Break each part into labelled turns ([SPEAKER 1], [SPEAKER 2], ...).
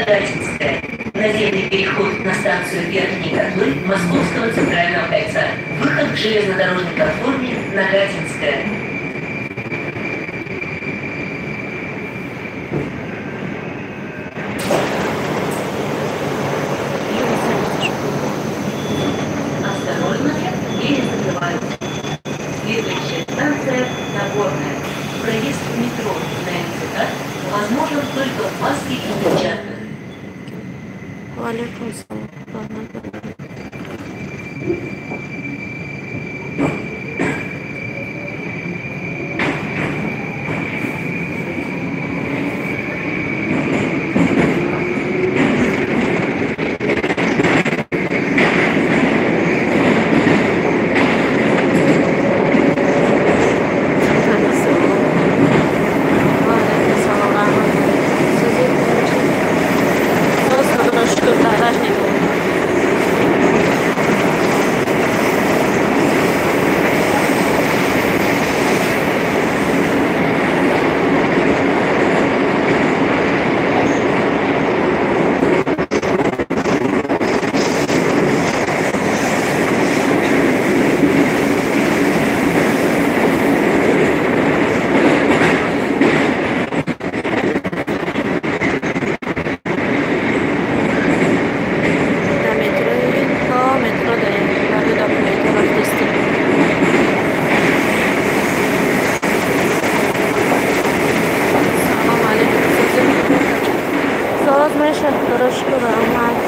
[SPEAKER 1] Нагатинская. Наземный переход на станцию Верхние Котлы Московского центрального кольца. Выход к железнодорожной платформе Нагатинская. Осторожно, двери закрываются. Следующая станция Нагорная. Проезд в метро на МЦК возможен только в маске и перчатках.
[SPEAKER 2] Валикум салам.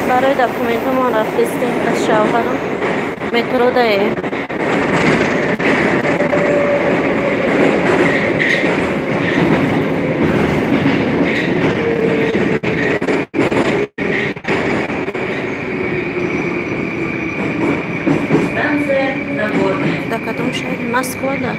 [SPEAKER 2] برای داکومنت ما رفتیم از شوهرم مترو دایه да кадом шаҳр Москва да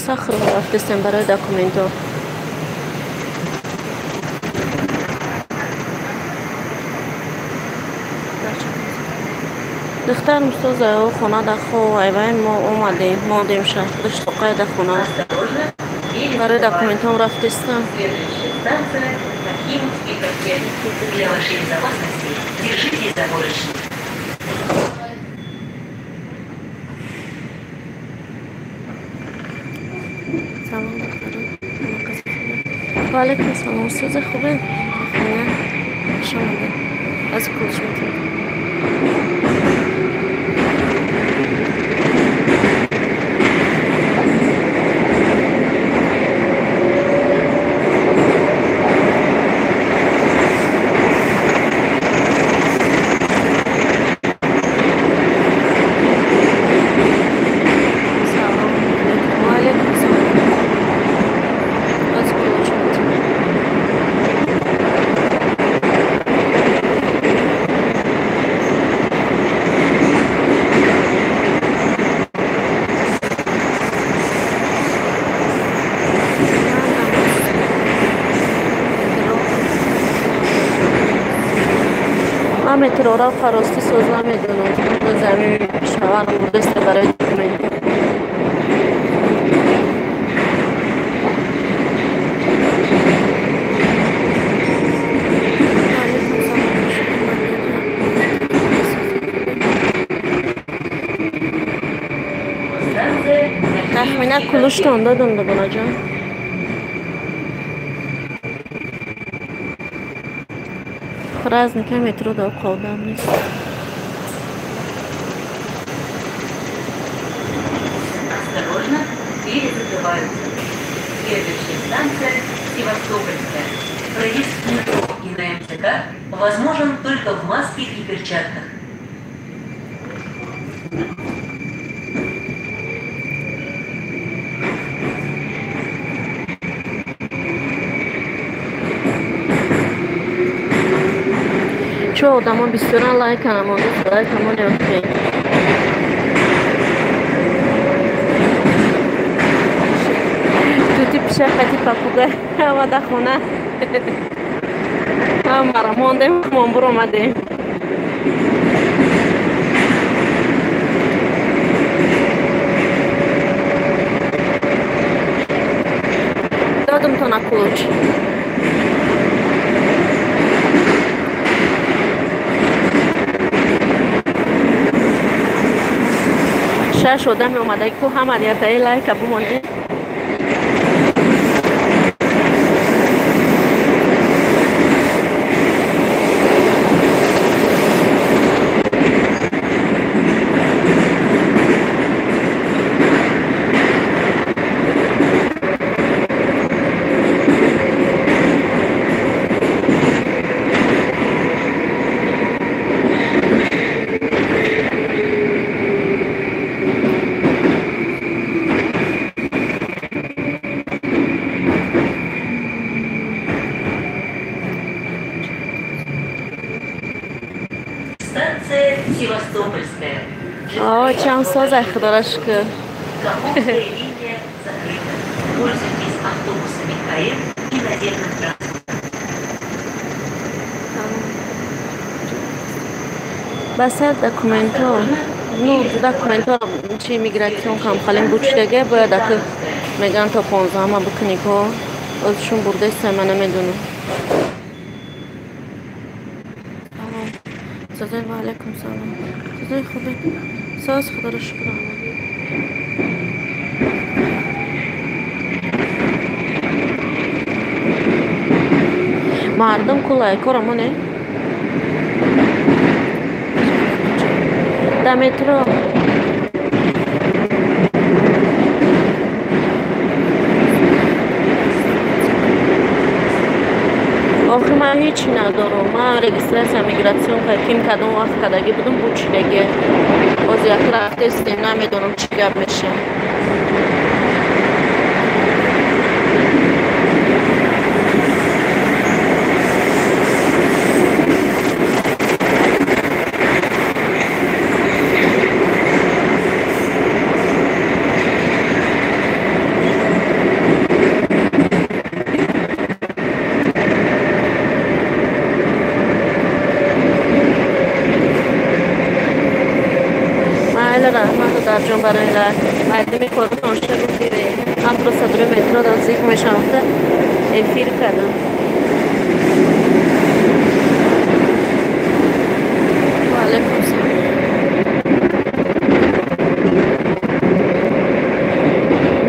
[SPEAKER 2] سخر رفتیم برای داکومنتو دختر مستوزه و خونه دخو ایوان ما اومدیم شهر دشتقه در خونه برای داکومنتو رفتیم وعلیکم السلام استاد خوبه؟ خونه شما از کجا میتونید؟ مترو را فراستی سوزا میدونم دو زمین شوهرم بودست برای داکومنت تخمینه کلوش تانده دونده بنا جان خراز نکه مترو دا قودم نیست
[SPEAKER 1] Осторожно, двери закрываются. Следующая станция Севастопольская. Проезд в метро и на МЦК возможен только в маске и перчатках.
[SPEAKER 2] چه آدم ها بیستورن لایک کنم لایک همون نمیخوایی توتی پیشه خطی پاپوگه همه ده خونه هم برا ماندیم هم برو آمدیم دادم تو نکلوچ. شش آدم اومده که همه دیگه لایک بمونه.
[SPEAKER 1] Севастопольская.
[SPEAKER 2] О, чем созах, дорожка.
[SPEAKER 1] Каховская линия закрыта. Пользуйтесь автобусами КМ и наземным транспортом.
[SPEAKER 2] بس دکومنتو نو دکومنتو چی میگراتیون کام خالیم بوچیدگه باید که میگن تا 15 ما بکنی که ازشون برده سمه نمیدونم. سلام و علیکم سلام. چطوری خوبه؟ ساز خدا رو شکر. مردم کلاه کارمونه در مترو. آخه من هیچی ندارم. من رجیستراسیون میگراسیون کردیم کدوم وقت کداگی بودم بوچیدگی باز یک رفته استیم نمیدونم چی گپ میشه. جون برای مردمی کردن آنچه رو دیره هم پروسدور مترو در زیگ میشنفته افیر کردن. و علیکم سلام.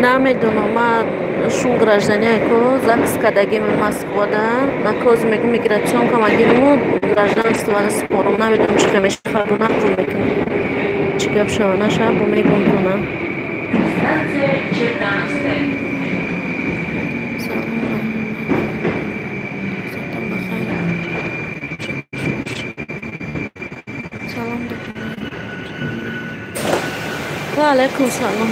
[SPEAKER 2] نمیدونم من شون گراجدانی که زکس کدگی من مسکو ده نکوز میگم میگراتیون که من گیرمو گراجدان استوان سپورم نمیدونم چی که میشه خواهدو نکنم بکنم چی گپ شوانه شب با میگم کنم.
[SPEAKER 1] Станция Чертановская.
[SPEAKER 2] سلام و علیکم سلام.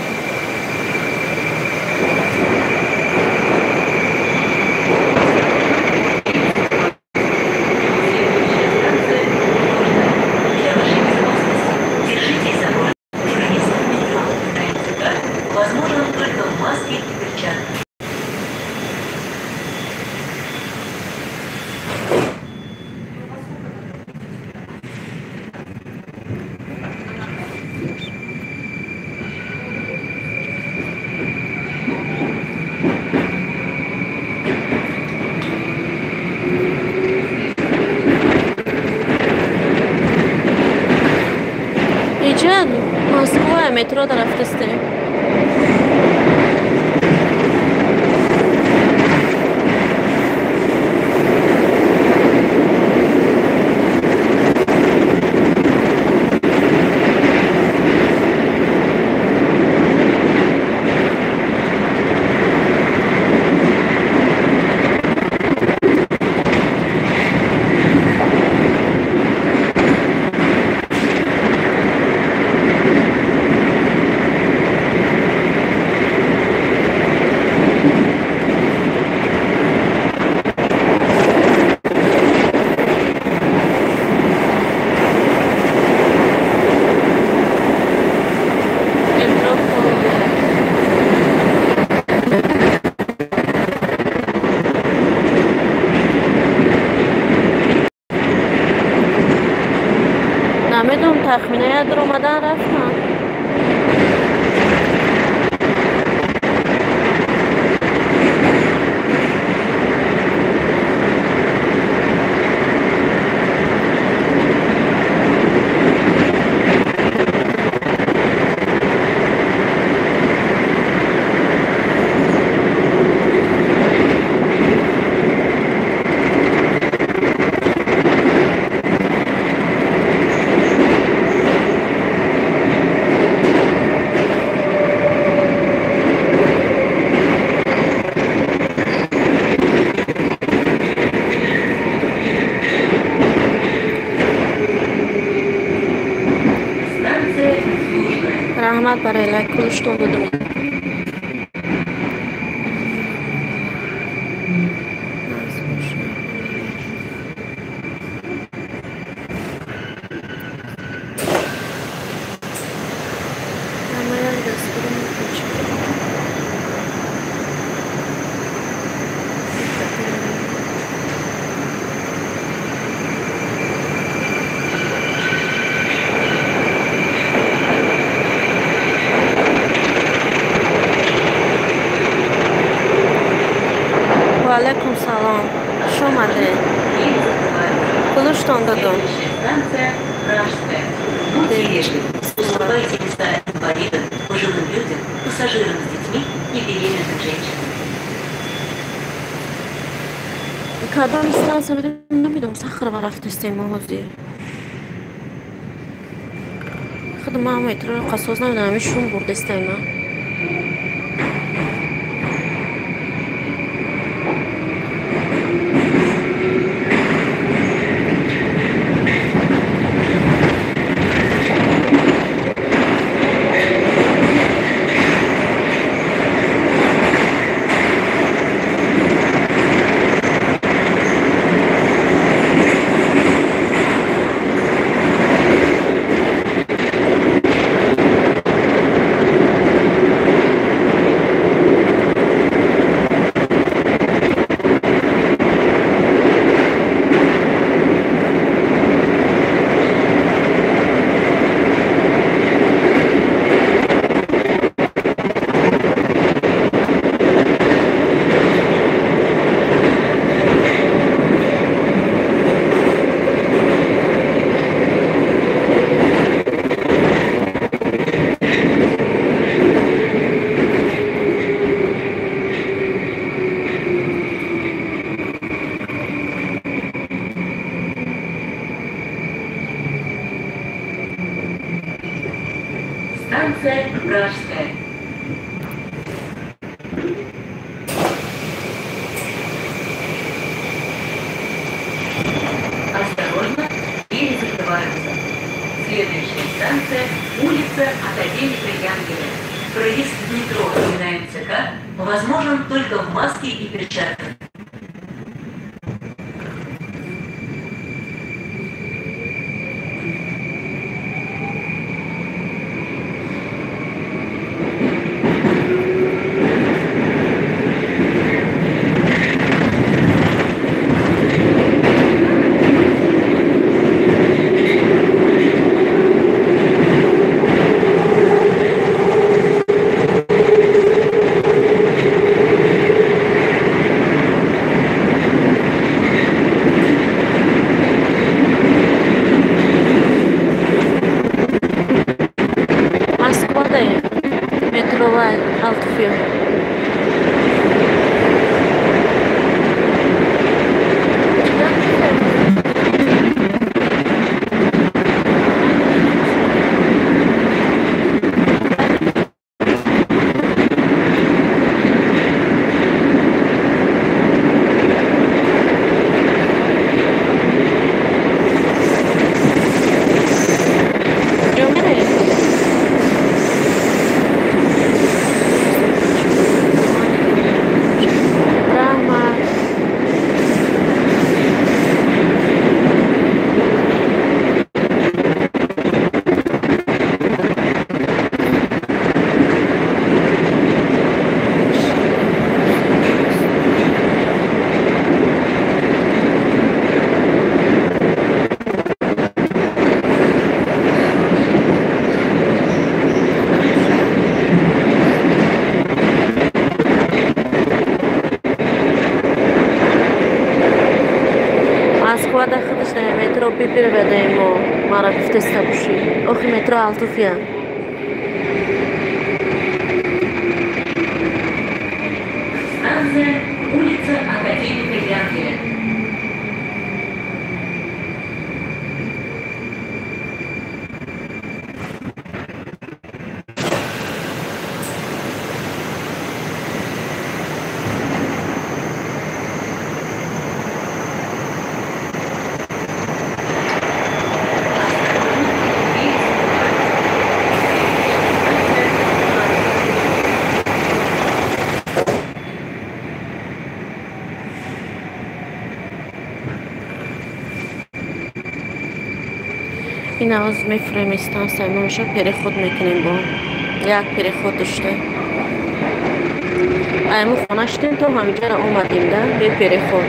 [SPEAKER 1] Возможно только в маске и перчатках.
[SPEAKER 2] Idzie Moskwa metro taraftasте. تخمینه در اومدن رفتن. Rahmat baranglar, kulishni unutmang. Валейкум салом. Шо мадре? Кулуштон дадим.
[SPEAKER 1] Следующая станция Пражская. Будьте вежливы. Уступайте места инвалидам, пожилым людям, пассажирам с детьми и беременным женщинам.
[SPEAKER 2] کدام استانس بدیم نمیدونم سخر و رفت استیم موزی خدمه هم ایتر قصوص نمیدونم همیشون برد استیم
[SPEAKER 1] Станция Пражская. Осторожно, двери закрываются. Следующая станция – улица Академика Янгеля. Проезд в метро и на МЦК возможен только в маске и перчатках.
[SPEAKER 2] Переведаємо Мара в Тестабуші. Охи метро Алтуфія.
[SPEAKER 1] Станция улица Академика Янгеля.
[SPEAKER 2] این از میفریم استانس نمیشه переход میکنیم با یک переход داشته ایمو خانه شدیم تا همینجا را اومدیم ده به переход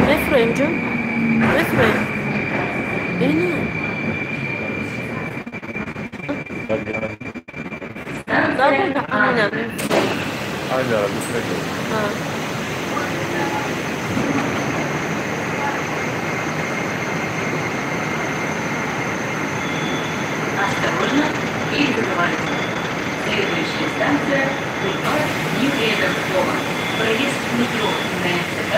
[SPEAKER 2] بفریم جون بفریم اینه دارم نکنم
[SPEAKER 3] Hala bitmek
[SPEAKER 1] Осторожно, дверь закрывается. Следующая станция – Бульвар Нью-Эйден-Дома. Проезд в метро на МЦК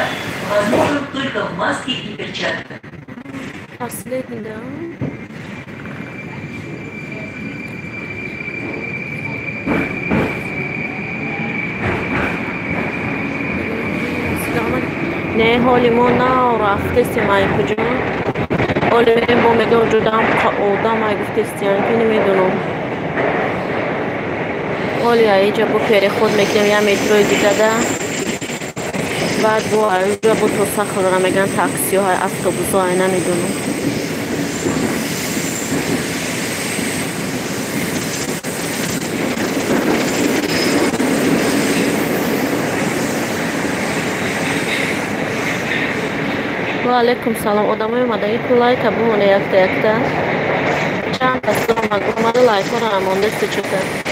[SPEAKER 1] возможен только в маске и перчатках.
[SPEAKER 2] последний да نه حالی ما نه رفته سیمایی کجا حالی میریم با میگه وجودم آدم های گفته استیان که نمیدونم حالی اینجا با переход میکنیم یه متروی دیگه ده بعد با اینجا با توسخ دارم میگن تاکسی های اتوبوس های نمیدونم و علیکم سلام آدمای اومده این تو لایک بمونه یکتا چند دست اومده لایک ها رو امانده سی چطه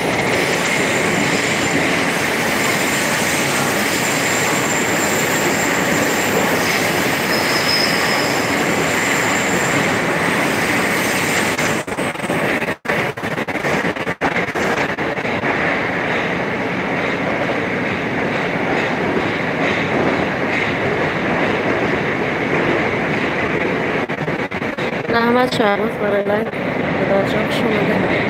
[SPEAKER 2] زحمت شهباز برای لایک بداجم شماده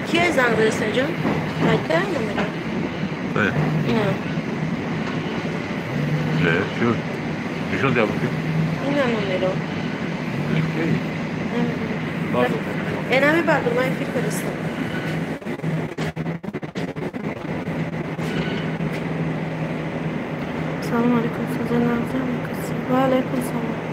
[SPEAKER 2] کیه زنگ برسه جان؟ مایده نمیره
[SPEAKER 3] Evet.
[SPEAKER 2] اینه
[SPEAKER 3] Şu düşün de bakayım.
[SPEAKER 2] اینه نمیره
[SPEAKER 3] Nasıl?
[SPEAKER 2] اینا می بردار من فکر فرستم سلام علیکم سازه نرزم کسی و علیکم سلام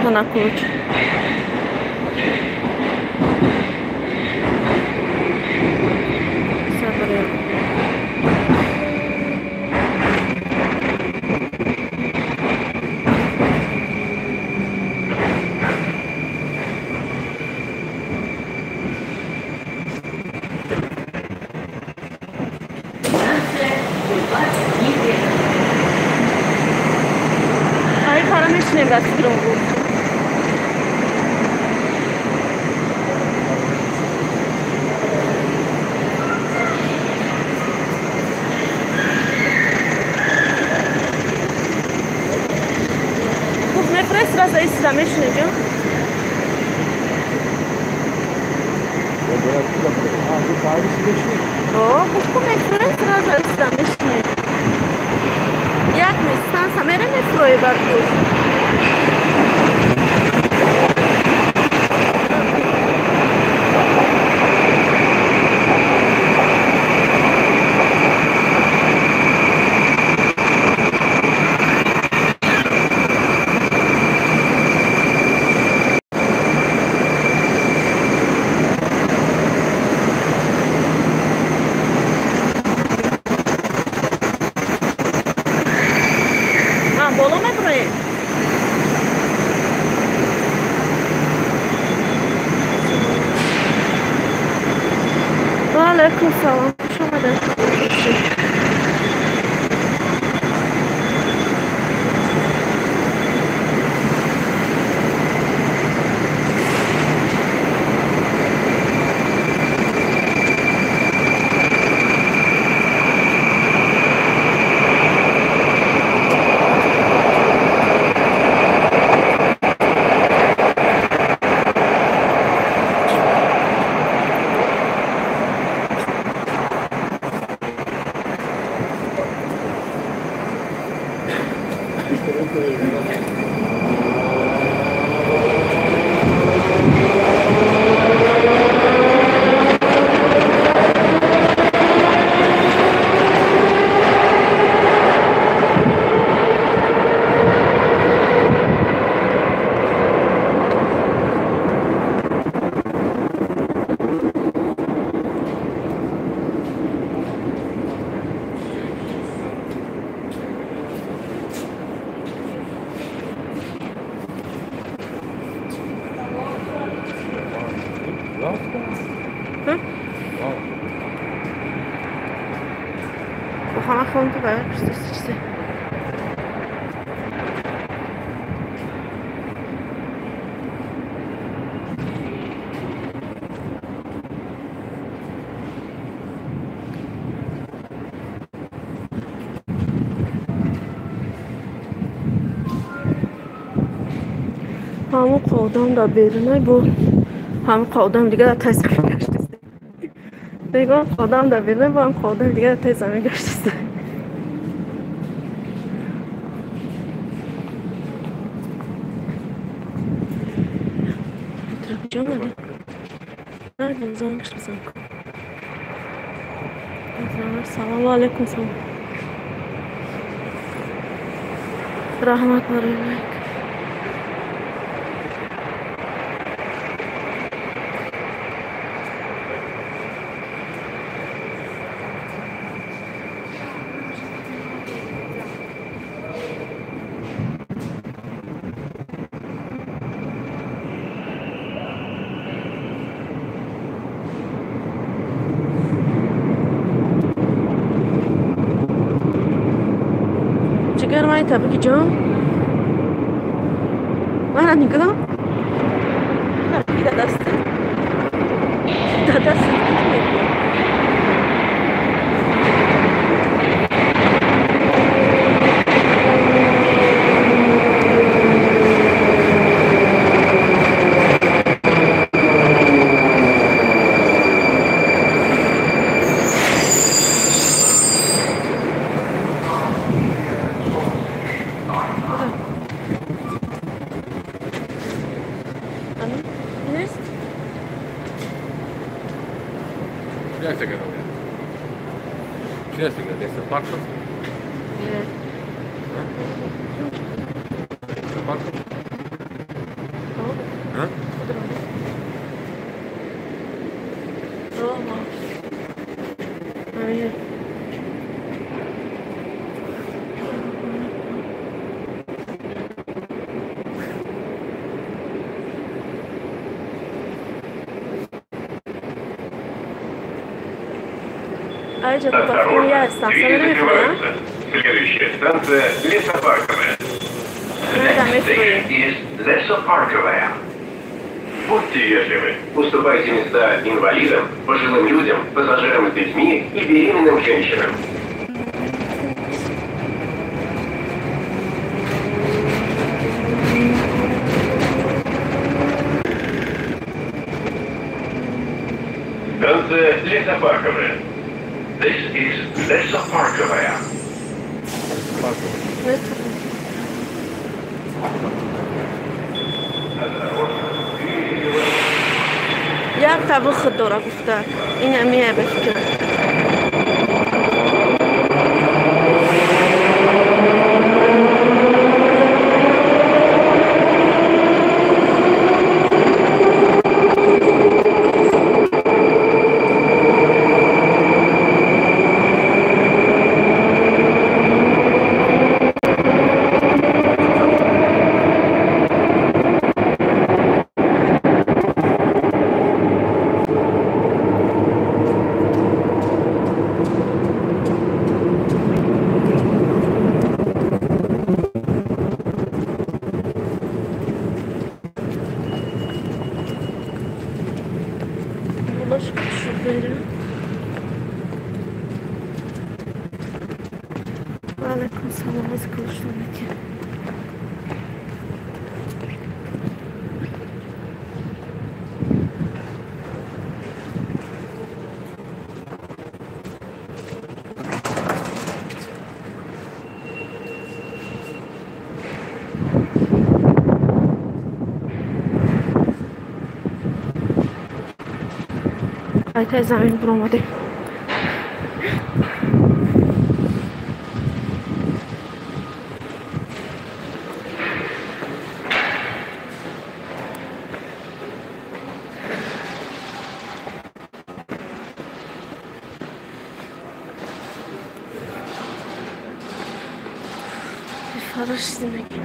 [SPEAKER 2] to na kluč. Zabriem.
[SPEAKER 1] Станция Бульвар Неверов.
[SPEAKER 2] Ay parametre gastro. Kuchnia presra za jest zamyślny, nie? O, kuchnia presra za jest zamyślny. Jak my stan sameremy swoje bardzo. Bolo metro je. Aleyküm selam. Şöyle. Kochana konto ver. İşte. Hamı qoldan da verilmək bu. Hamı qoldan دیگه tezden geçti. دیگه qoldan da verilmək bu. Hamı qoldan دیگه tezden geçti. Trafik mi? Nereden zanmış mısın? Selamun aleyküm selam. Rahmet var ölmek. Çıkarmayı tabii ki canım. Mana nigga? Bir de dastı. Dadası.
[SPEAKER 3] Jak tego robię? Gdzie tego? Jestem parku?
[SPEAKER 2] Nie.
[SPEAKER 3] Jestem parku? ها؟
[SPEAKER 2] روما Айджа, я станция метро.
[SPEAKER 4] Следующая станция Лесопарковая. Лесопарковая. Будьте вежливы. Уступайте места инвалидам, пожилым людям, пассажирам с детьми и беременным женщинам. Станция Лесопарковая. This is Лесопарковая.
[SPEAKER 2] Я табу худора гуфта. Ина мия бефкер. Aleyküm selam, nasıl konuşuyorsun ki? Ay زمین برو اومده فرش زندگی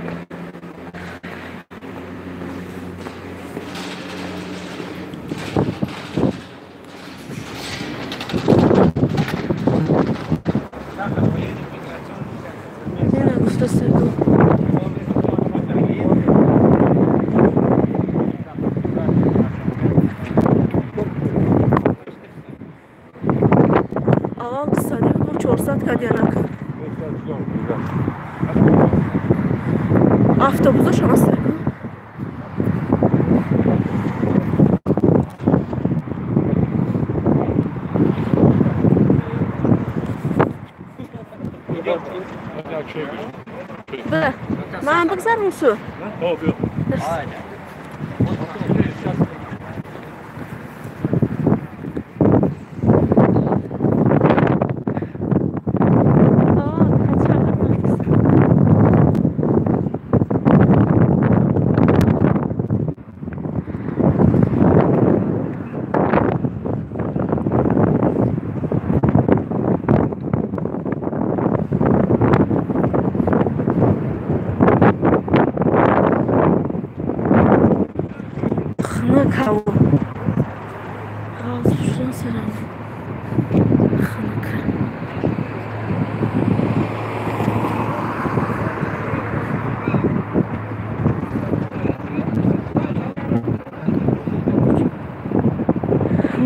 [SPEAKER 2] автобус шанс بله من بگذارم سو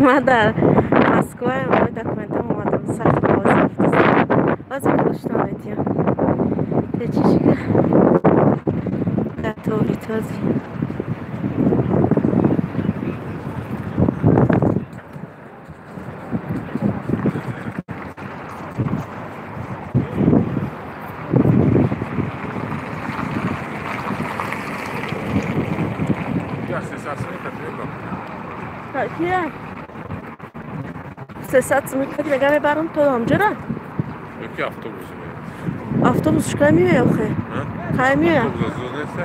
[SPEAKER 2] ما در مسکو امروز دکمنتم اومدم سخت بازی کشتم ایتیم چیزی که در توری تازی کیه؟ 300 میلیون دیگه میبرم تو همجا را؟
[SPEAKER 3] یکی اتوبوس میاد.
[SPEAKER 2] اتوبوس چقدر میاد آخه؟ کی میاد؟
[SPEAKER 3] اتوبوس زور نیست.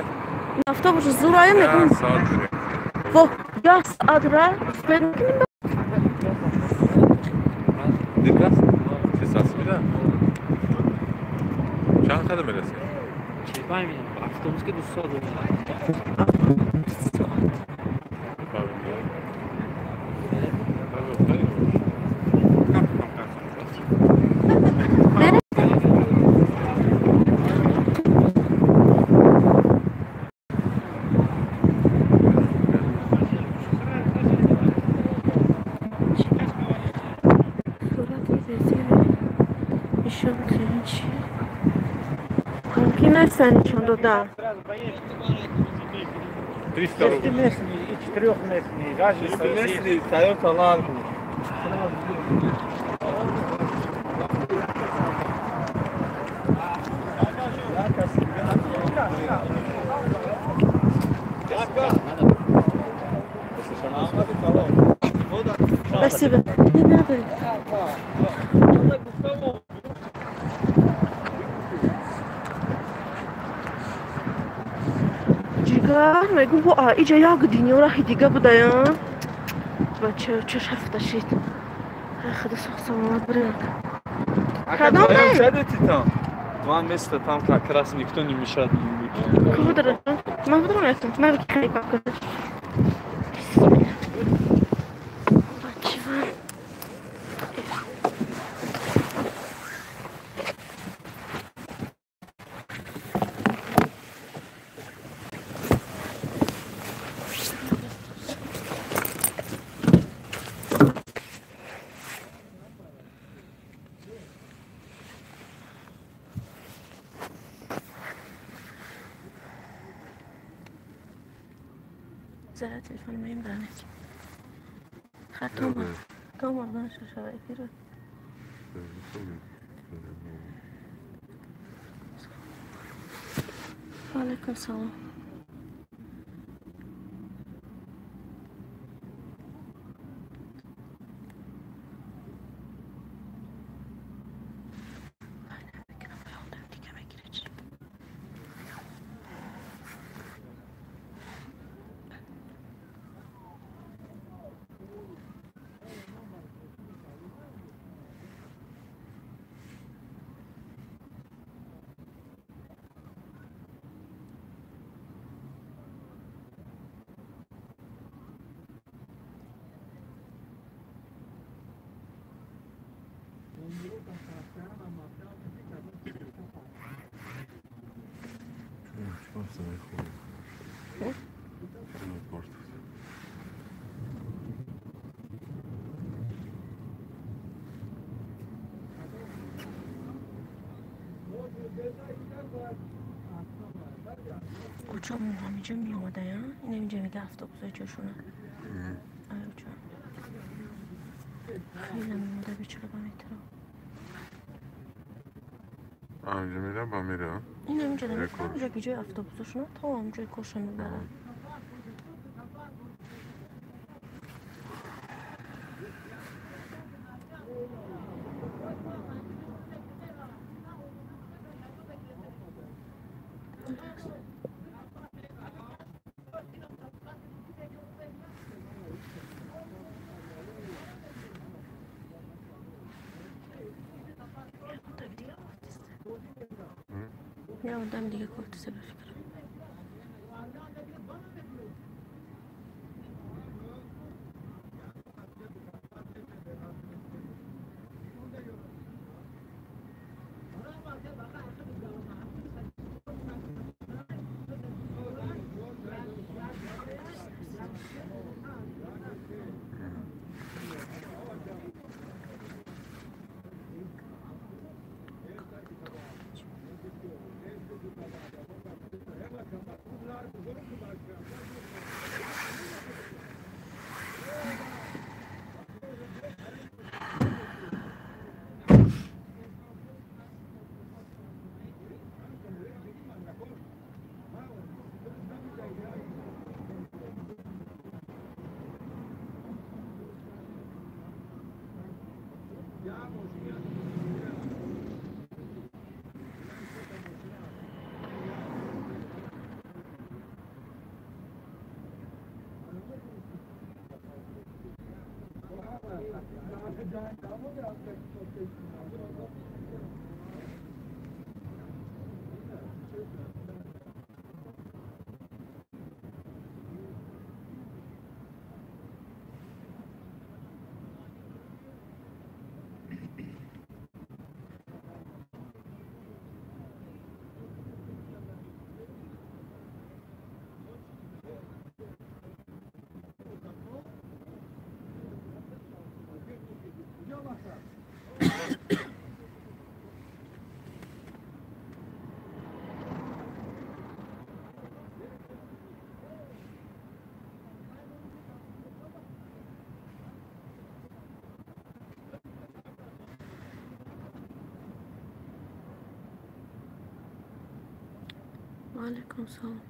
[SPEAKER 2] اتوبوس زور آیا میکنه؟
[SPEAKER 3] ساعت میره.
[SPEAKER 2] خب گاز آدرس بدون
[SPEAKER 3] دقت چه میدم چند قدم برسه
[SPEAKER 5] چه باید اتوبوس که 2 ساعت
[SPEAKER 2] ممکن است نشان دادن
[SPEAKER 3] 300 рублей.
[SPEAKER 6] Местный, 4-местный, газовый, Toyota Land.
[SPEAKER 2] Спасибо. Не надо. جیگر میگم با اینجا یک دنیا راهی دیگه بوده یا بچه چش هفته شید خدا سخت سلامت بریم کدام
[SPEAKER 6] Академия шадете там? Два места там как раз никто не мешает.
[SPEAKER 2] кого дاره من بدونم یکتون من بکی خیلی پاک کنم بچه من زره تلفن میم برنید خطوم کام آردن شرایطی رو علیکم سلام کجا همینجا می اومده یا؟ این اینجا میگه اتوبوسای جاشونه آیا جان خیلی می اومده بیچاره با میترم
[SPEAKER 3] اینجا میرم با میرم
[SPEAKER 2] این اینجا داره اینجا که جای اتوبوسشونه تا اونجای کشن میبرن یا آدم دیگه کورتیزه بفکرم وعلیکم سلام.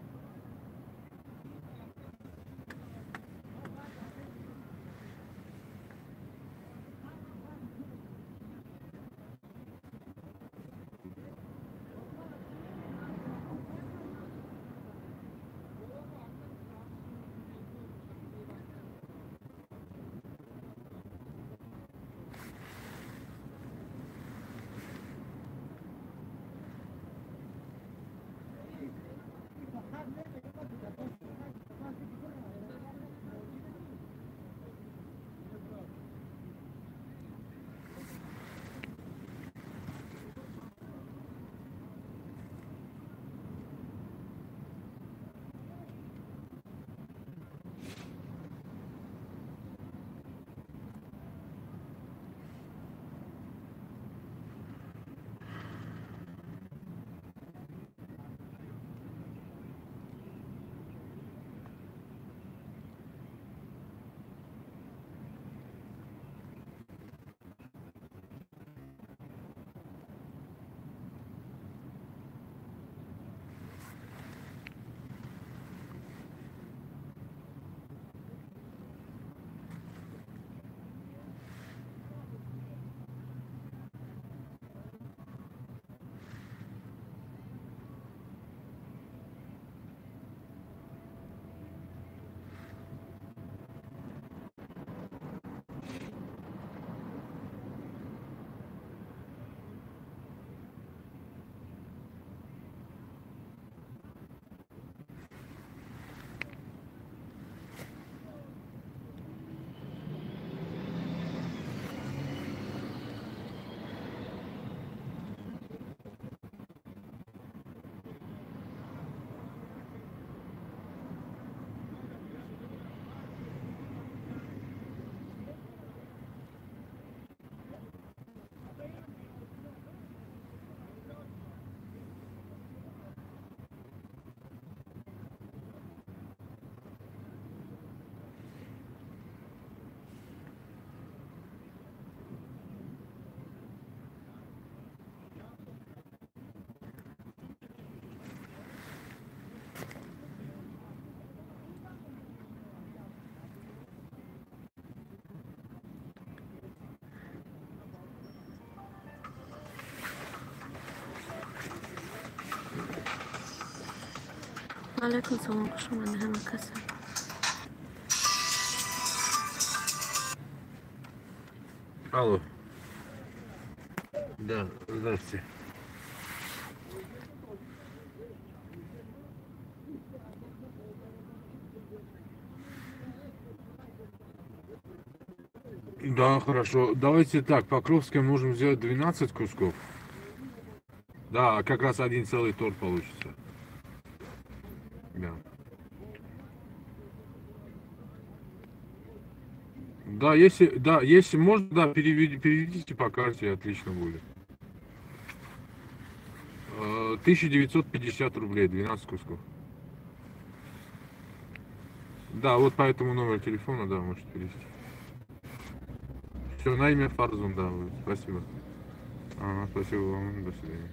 [SPEAKER 2] وعلیکم سلام. خوش اومدین همه کسی.
[SPEAKER 3] Алло. Да, здравствуйте. Да, хорошо. Давайте так, Покровская можем сделать 12 кусков. Да, как раз один целый торт получится. Да. Да, если можно, да, переведите по карте, отлично будет. 1950 рублей, 12 кусков. Да, вот по этому номеру телефона, да, можете перевести. Все, на имя Фарзун, да, спасибо. Ага, спасибо вам, до свидания.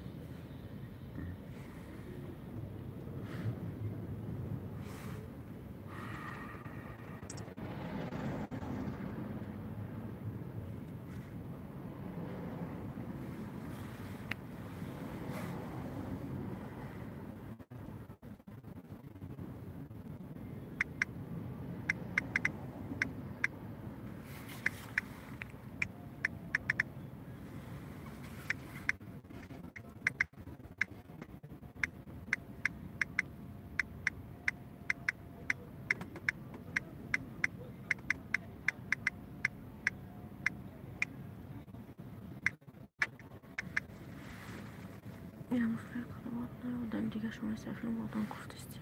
[SPEAKER 2] Я мушу сказать, одам дига шумай сафин, вот он куртисти.